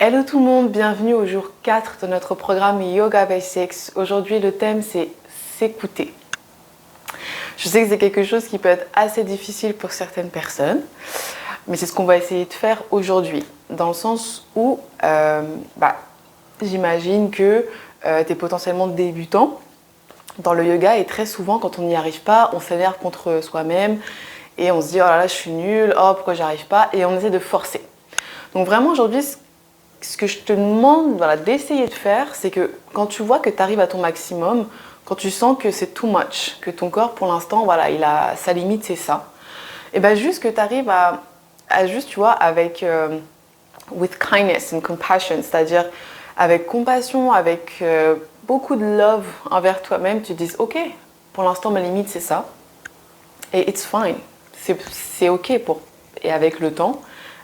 Hello tout le monde, bienvenue au jour 4 de notre programme Yoga Basics. Aujourd'hui le thème c'est s'écouter. Je sais que c'est quelque chose qui peut être assez difficile pour certaines personnes, mais c'est ce qu'on va essayer de faire aujourd'hui. Dans le sens où j'imagine que tu es potentiellement débutant dans le yoga et très souvent quand on n'y arrive pas, on s'énerve contre soi-même et on se dit oh là là je suis nulle, oh pourquoi j'arrive pas, et on essaie de forcer. Donc vraiment aujourd'hui ce que je te demande d'essayer de faire, c'est que quand tu vois que tu arrives à ton maximum, quand tu sens que c'est too much, que ton corps pour l'instant, il a sa limite, c'est ça, et bien juste que tu arrives à juste, tu vois, avec with kindness and compassion, c'est-à-dire avec compassion, avec beaucoup de love envers toi-même, tu te dis ok, pour l'instant ma limite c'est ça, et it's fine, c'est ok et avec le temps,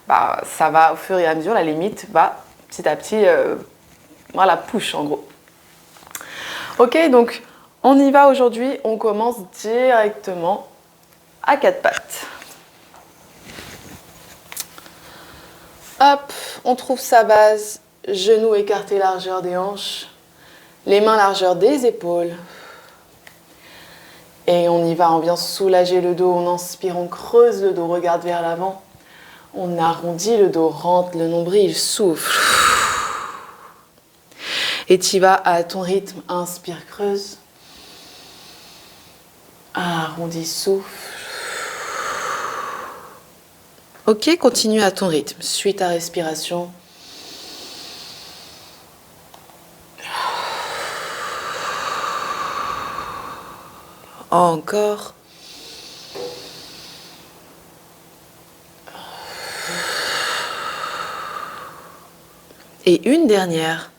ça va au fur et à mesure, la limite va petit à petit, push en gros. Ok, donc on y va aujourd'hui, on commence directement à quatre pattes. Hop, on trouve sa base, genoux écartés, largeur des hanches, les mains largeur des épaules. Et on y va, on vient soulager le dos, on inspire, on creuse le dos, regarde vers l'avant. On arrondit le dos, rentre le nombril, souffle. Et tu vas à ton rythme, inspire, creuse. Arrondis, souffle. Ok, continue à ton rythme, suis ta respiration. Encore. Et une dernière.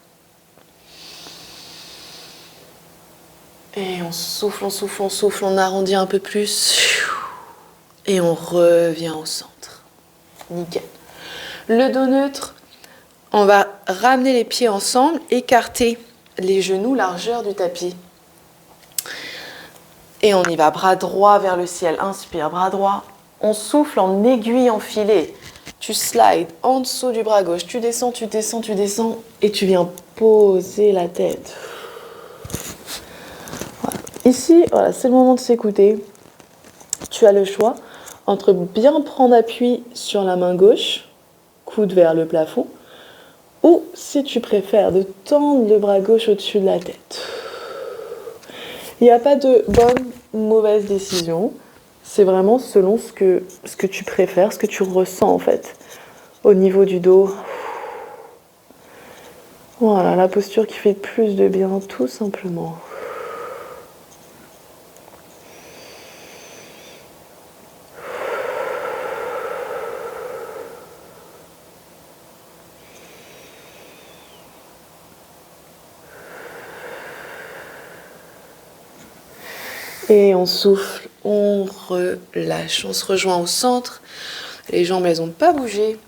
Et on souffle, on souffle, on souffle, on arrondit un peu plus. Et on revient au centre. Nickel. Le dos neutre, on va ramener les pieds ensemble, écarter les genoux, largeur du tapis. Et on y va, bras droit vers le ciel. Inspire, bras droit. On souffle en aiguille enfilée. Tu slides en dessous du bras gauche. Tu descends, tu descends, tu descends. Et tu viens poser la tête. Voilà. Ici, c'est le moment de s'écouter. Tu as le choix entre bien prendre appui sur la main gauche, coude vers le plafond, ou si tu préfères, de tendre le bras gauche au-dessus de la tête. Il n'y a pas de bonne ou mauvaise décision. C'est vraiment selon ce que tu préfères, ce que tu ressens en fait, au niveau du dos. Voilà, la posture qui fait plus de bien, tout simplement. Et on souffle, on relâche, on se rejoint au centre. Les jambes, elles n'ont pas bougé.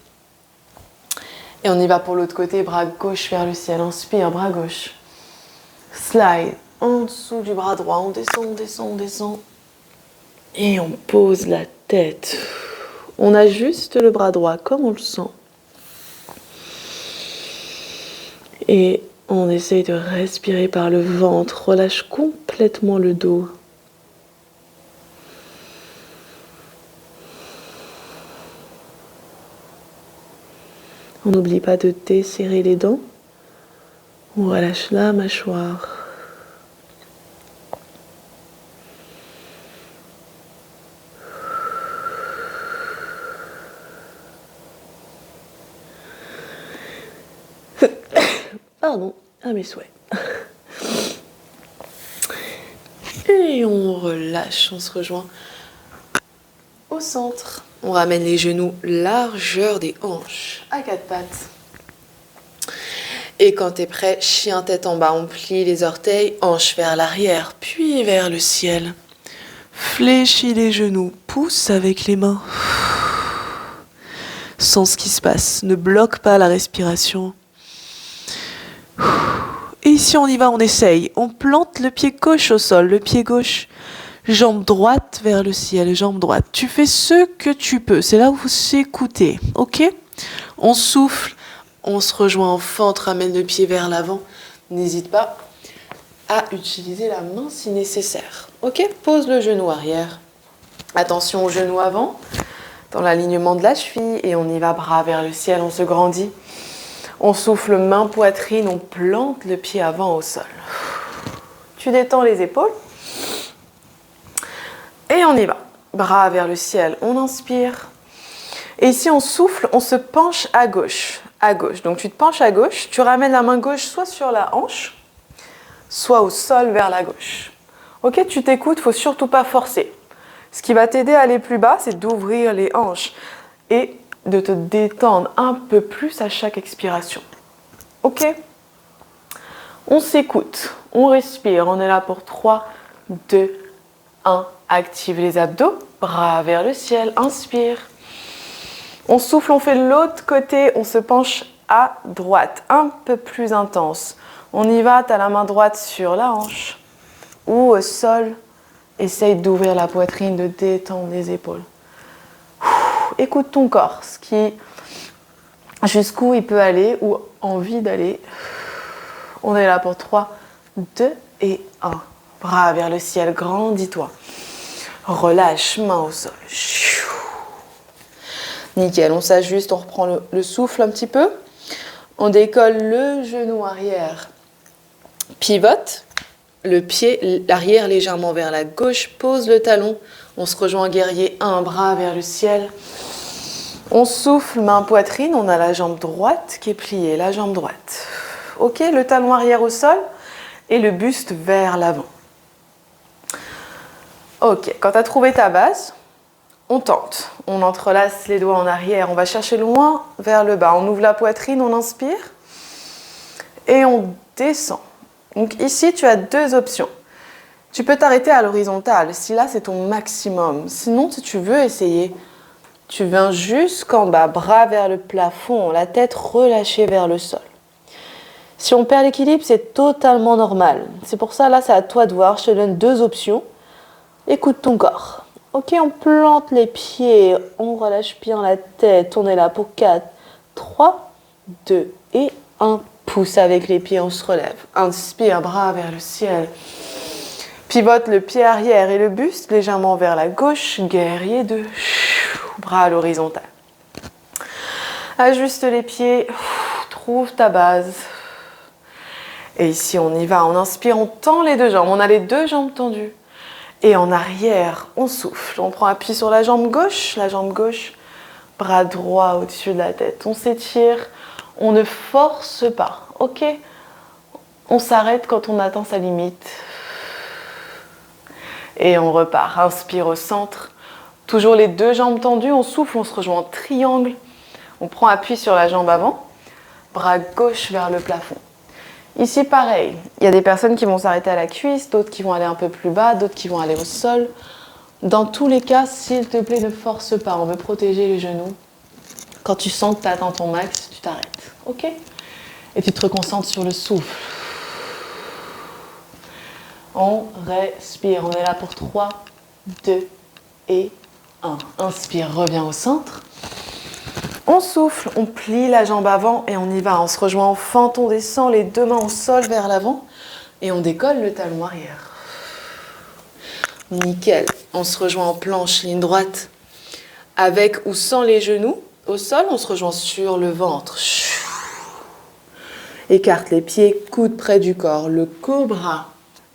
Et on y va pour l'autre côté, bras gauche vers le ciel. Inspire, bras gauche. Slide en dessous du bras droit. On descend, on descend, on descend. Et on pose la tête. On ajuste le bras droit comme on le sent. Et on essaye de respirer par le ventre. Relâche complètement le dos. On n'oublie pas de desserrer les dents. On relâche la mâchoire. Pardon, à mes souhaits. Et on relâche, on se rejoint au centre. On ramène les genoux largeur des hanches à quatre pattes. Et quand tu es prêt, chien tête en bas, on plie les orteils, hanches vers l'arrière, puis vers le ciel. Fléchis les genoux, pousse avec les mains. Sens ce qui se passe, ne bloque pas la respiration. Et ici on y va, on essaye. On plante le pied gauche au sol, le pied gauche, jambe droite vers le ciel, jambe droite. Tu fais ce que tu peux, c'est là où il faut s'écouter, ok ? On souffle, On se rejoint en fente, ramène le pied vers l'avant. N'hésite pas à utiliser la main si nécessaire. Ok, pose le genou arrière. Attention au genou avant, dans l'alignement de la cheville. Et on y va, bras vers le ciel, on se grandit. On souffle main, poitrine, on plante le pied avant au sol. Tu détends les épaules. Et on y va. Bras vers le ciel, on inspire. Et ici, on souffle, on se penche à gauche. À gauche. Donc, tu te penches à gauche. Tu ramènes la main gauche soit sur la hanche, soit au sol vers la gauche. Ok, tu t'écoutes, il ne faut surtout pas forcer. Ce qui va t'aider à aller plus bas, c'est d'ouvrir les hanches et de te détendre un peu plus à chaque expiration. Ok? On s'écoute, on respire. On est là pour 3, 2, 1. Active les abdos, bras vers le ciel, inspire. On souffle, on fait l'autre côté, on se penche à droite, un peu plus intense. On y va, tu as la main droite sur la hanche ou au sol. Essaye d'ouvrir la poitrine, de détendre les épaules. Écoute ton corps, jusqu'où il peut aller ou envie d'aller. On est là pour 3, 2 et 1. Bras vers le ciel, grandis-toi. Relâche, main au sol. Nickel, on s'ajuste, on reprend le souffle un petit peu. On décolle le genou arrière. Pivote, le pied arrière légèrement vers la gauche. Pose le talon. On se rejoint guerrier, un bras vers le ciel. On souffle, main poitrine. On a la jambe droite qui est pliée, la jambe droite. Ok, le talon arrière au sol et le buste vers l'avant. Ok, quand tu as trouvé ta base, on tente. On entrelace les doigts en arrière. On va chercher loin vers le bas. On ouvre la poitrine, on inspire. Et on descend. Donc ici, tu as 2 options. Tu peux t'arrêter à l'horizontale, si là, c'est ton maximum. Sinon, si tu veux essayer, tu viens jusqu'en bas, bras vers le plafond, la tête relâchée vers le sol. Si on perd l'équilibre, c'est totalement normal. C'est pour ça, là, c'est à toi de voir. Je te donne 2 options. Écoute ton corps. Ok, on plante les pieds, on relâche bien la tête. On est là pour 4, 3, 2 et 1. Pousse avec les pieds, on se relève. Inspire, bras vers le ciel. Pivote le pied arrière et le buste légèrement vers la gauche. Guerrier 2. Bras à l'horizontale. Ajuste les pieds. Trouve ta base. Et ici, on y va. On inspire, on tend les 2 jambes. On a les 2 jambes tendues. Et en arrière, on souffle. On prend appui sur la jambe gauche. Bras droit au-dessus de la tête. On s'étire. On ne force pas. Ok? On s'arrête quand on atteint sa limite. Et on repart. Inspire au centre. Toujours les 2 jambes tendues. On souffle. On se rejoint en triangle. On prend appui sur la jambe avant. Bras gauche vers le plafond. Ici, pareil, il y a des personnes qui vont s'arrêter à la cuisse, d'autres qui vont aller un peu plus bas, d'autres qui vont aller au sol. Dans tous les cas, s'il te plaît, ne force pas. On veut protéger les genoux. Quand tu sens que tu atteins ton max, tu t'arrêtes. Ok? Et tu te reconcentres sur le souffle. On respire. On est là pour 3, 2 et 1. Inspire, reviens au centre. On souffle, on plie la jambe avant et on y va. On se rejoint en fente, on descend les 2 mains au sol vers l'avant et on décolle le talon arrière. Nickel. On se rejoint en planche, ligne droite. Avec ou sans les genoux au sol, on se rejoint sur le ventre. Écarte les pieds, coude près du corps. Le cobra.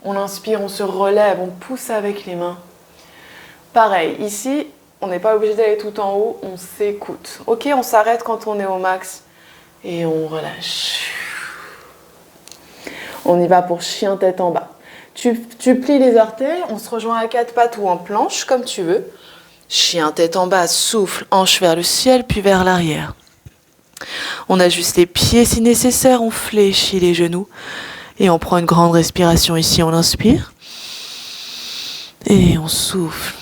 On inspire, on se relève, on pousse avec les mains. Pareil, ici, on n'est pas obligé d'aller tout en haut, on s'écoute. Ok, on s'arrête quand on est au max et on relâche. On y va pour chien tête en bas. Tu plies les orteils, on se rejoint à 4 pattes ou en planche, comme tu veux. Chien tête en bas, souffle, hanche vers le ciel puis vers l'arrière. On ajuste les pieds si nécessaire, on fléchit les genoux et on prend une grande respiration ici, on inspire et on souffle.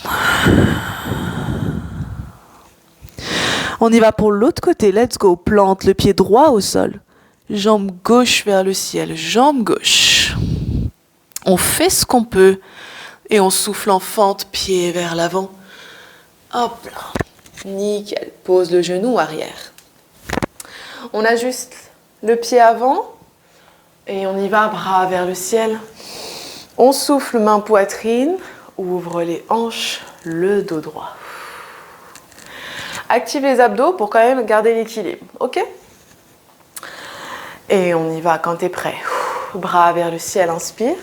On y va pour l'autre côté, let's go. Plante le pied droit au sol. Jambe gauche vers le ciel, jambe gauche. On fait ce qu'on peut et on souffle en fente, pied vers l'avant. Hop là, nickel. Pose le genou arrière. On ajuste le pied avant et on y va, bras vers le ciel. On souffle, main poitrine, ouvre les hanches, le dos droit. Active les abdos pour quand même garder l'équilibre, ok? Et on y va quand tu es prêt. Bras vers le ciel, inspire.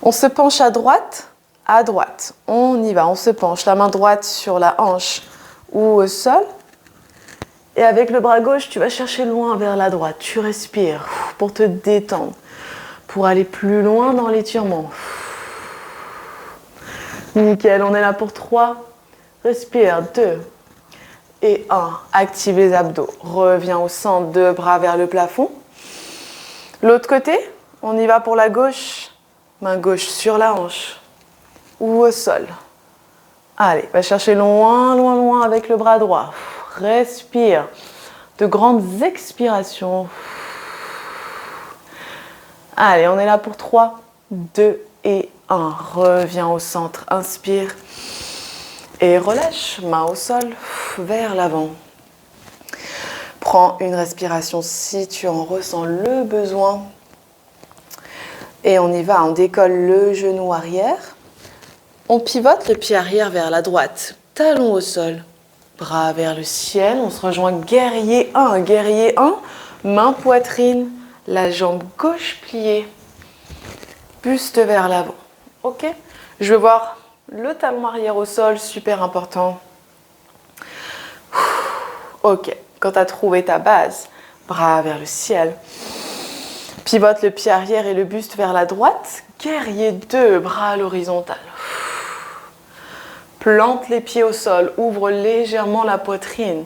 On se penche à droite. On y va, on se penche. La main droite sur la hanche ou au sol. Et avec le bras gauche, tu vas chercher loin vers la droite. Tu respires pour te détendre, pour aller plus loin dans l'étirement. Nickel, on est là pour 3. Respire, 2 et 1. Active les abdos. Reviens au centre, 2 bras vers le plafond. L'autre côté, on y va pour la gauche. Main gauche sur la hanche ou au sol. Allez, va chercher loin, loin, loin avec le bras droit. Respire. De grandes expirations. Allez, on est là pour 3, 2 et 1. Reviens au centre. Inspire. Et relâche. Main au sol, vers l'avant. Prends une respiration si tu en ressens le besoin. Et on y va, on décolle le genou arrière. On pivote le pied arrière vers la droite. Talon au sol. Bras vers le ciel. On se rejoint guerrier 1. Guerrier 1. Main poitrine. La jambe gauche pliée. Buste vers l'avant. Ok? Je veux voir le talon arrière au sol. Super important. Ok. Quand tu as trouvé ta base, bras vers le ciel. Pivote le pied arrière et le buste vers la droite. Guerrier 2, bras à l'horizontale. Plante les pieds au sol, ouvre légèrement la poitrine.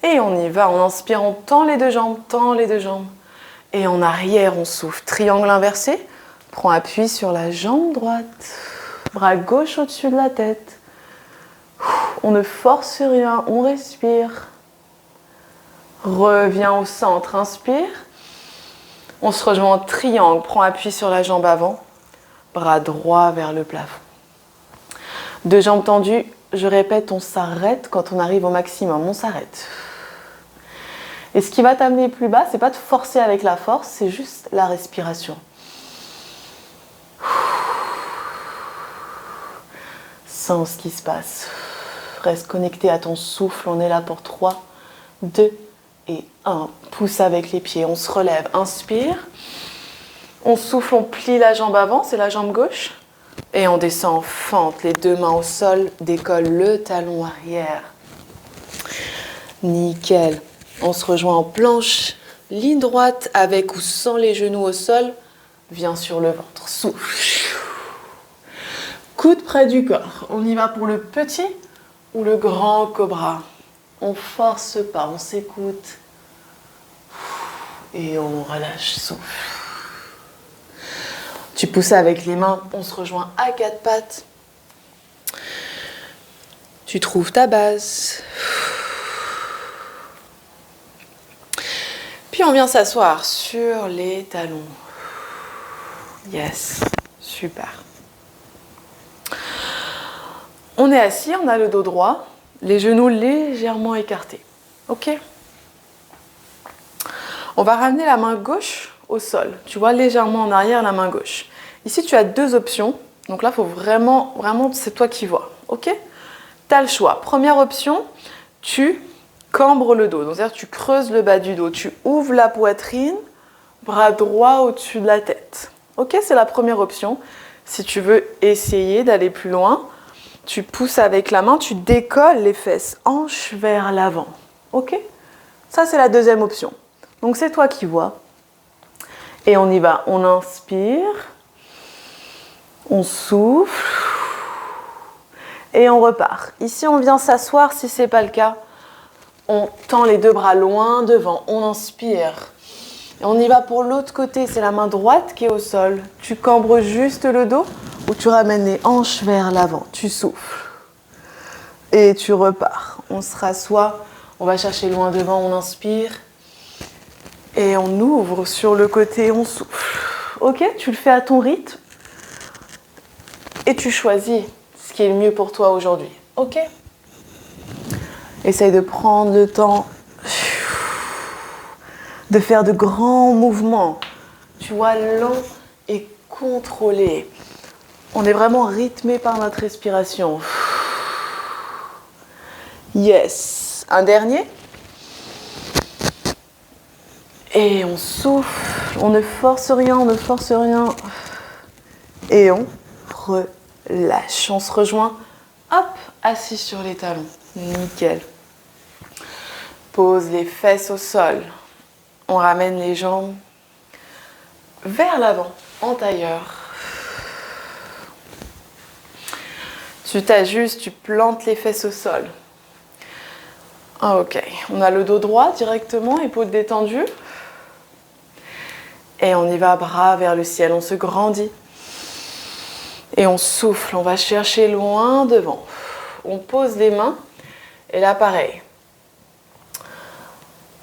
Et on y va, en inspirant, tend les deux jambes, tend les deux jambes. Et en arrière, on souffle. Triangle inversé, prends appui sur la jambe droite. Bras gauche au-dessus de la tête. On ne force rien, on respire. Reviens au centre, inspire. On se rejoint en triangle, prends appui sur la jambe avant. Bras droit vers le plafond. Deux jambes tendues, je répète, on s'arrête quand on arrive au maximum, on s'arrête. Et ce qui va t'amener plus bas, c'est pas de forcer avec la force, c'est juste la respiration. Sens ce qui se passe. Reste connecté à ton souffle, on est là pour 3, 2 et 1. Pousse avec les pieds, on se relève, inspire. On souffle, on plie la jambe avant, c'est la jambe gauche. Et on descend en fente, les deux mains au sol, décolle le talon arrière. Nickel. On se rejoint en planche, ligne droite avec ou sans les genoux au sol. Viens sur le ventre, souffle. Coude près du corps. On y va pour le petit ou le grand cobra. On force pas, on s'écoute. Et on relâche, souffle. Tu pousses avec les mains, on se rejoint à quatre pattes. Tu trouves ta base. Puis on vient s'asseoir sur les talons. Yes, super. On est assis, on a le dos droit, les genoux légèrement écartés. Ok? On va ramener la main gauche au sol. Tu vois, légèrement en arrière, la main gauche. Ici, tu as deux options. Donc là, il faut vraiment, c'est toi qui vois. Ok? Tu as le choix. Première option, tu cambres le dos. Donc, c'est-à-dire tu creuses le bas du dos. Tu ouvres la poitrine, bras droit au-dessus de la tête. Ok? C'est la première option. Si tu veux essayer d'aller plus loin, tu pousses avec la main, tu décolles les fesses, hanches vers l'avant. Ok? Ça, c'est la deuxième option. Donc, c'est toi qui vois. Et on y va. On inspire. On souffle. Et on repart. Ici, on vient s'asseoir. Si ce n'est pas le cas, on tend les deux bras loin devant. On inspire. Et on y va pour l'autre côté. C'est la main droite qui est au sol. Tu cambres juste le dos ou tu ramènes les hanches vers l'avant. Tu souffles. Et tu repars. On se rassoit. On va chercher loin devant. On inspire. Et on ouvre sur le côté, on souffle. Ok, tu le fais à ton rythme. Et tu choisis ce qui est le mieux pour toi aujourd'hui. Ok? Essaye de prendre le temps de faire de grands mouvements, tu vois, lents et contrôlés. On est vraiment rythmé par notre respiration. Yes. Un dernier. Et on souffle, on ne force rien, on ne force rien. Et on relâche. On se rejoint, hop, assis sur les talons. Nickel. Pose les fesses au sol. On ramène les jambes vers l'avant, en tailleur. Tu t'ajustes, tu plantes les fesses au sol. Ok, on a le dos droit directement, épaules détendues. Et on y va, bras vers le ciel, on se grandit. Et on souffle, on va chercher loin devant. On pose les mains, et là pareil.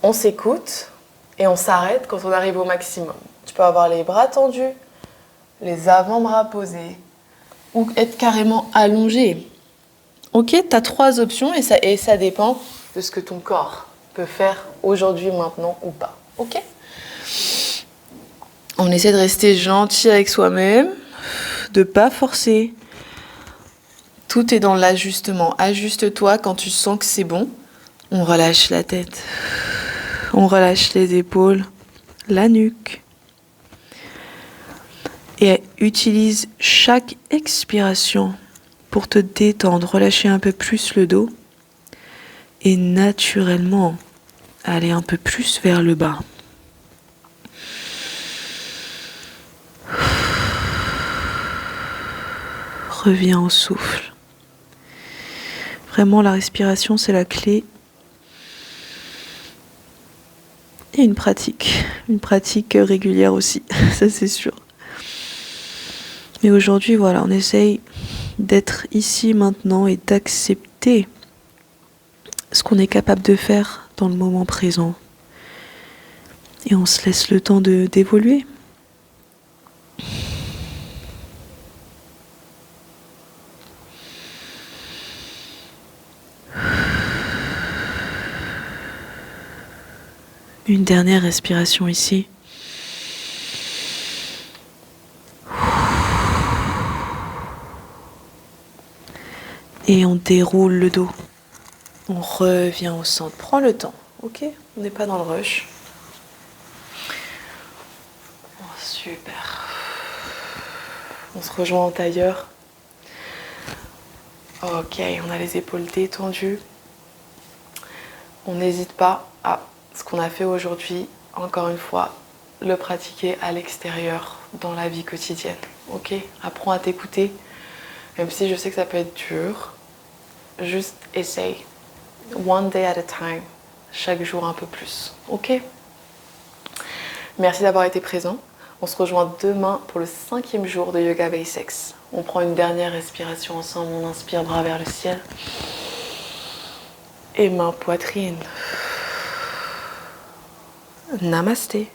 On s'écoute et on s'arrête quand on arrive au maximum. Tu peux avoir les bras tendus, les avant-bras posés, ou être carrément allongé. Ok, tu as 3 options et ça dépend de ce que ton corps peut faire aujourd'hui, maintenant ou pas. Ok ? On essaie de rester gentil avec soi-même, de pas forcer. Tout est dans l'ajustement. Ajuste-toi quand tu sens que c'est bon. On relâche la tête. On relâche les épaules, la nuque. Et utilise chaque expiration pour te détendre, relâcher un peu plus le dos et naturellement aller un peu plus vers le bas. Reviens au souffle. Vraiment, la respiration, c'est la clé. Et une pratique régulière aussi, ça c'est sûr. Mais aujourd'hui, voilà, on essaye d'être ici maintenant et d'accepter ce qu'on est capable de faire dans le moment présent. Et on se laisse le temps d'évoluer. Une dernière respiration ici. Et on déroule le dos. On revient au centre. Prends le temps, ok ? On n'est pas dans le rush. Oh, super. On se rejoint en tailleur. Ok, on a les épaules détendues. On n'hésite pas à ce qu'on a fait aujourd'hui, encore une fois, le pratiquer à l'extérieur, dans la vie quotidienne. Ok ? Apprends à t'écouter, même si je sais que ça peut être dur. Juste essaye. One day at a time. Chaque jour un peu plus. Ok ? Merci d'avoir été présent. On se rejoint demain pour le 5e jour de Yoga Basics. On prend une dernière respiration ensemble. On inspire, bras vers le ciel. Et main poitrine. Namasté.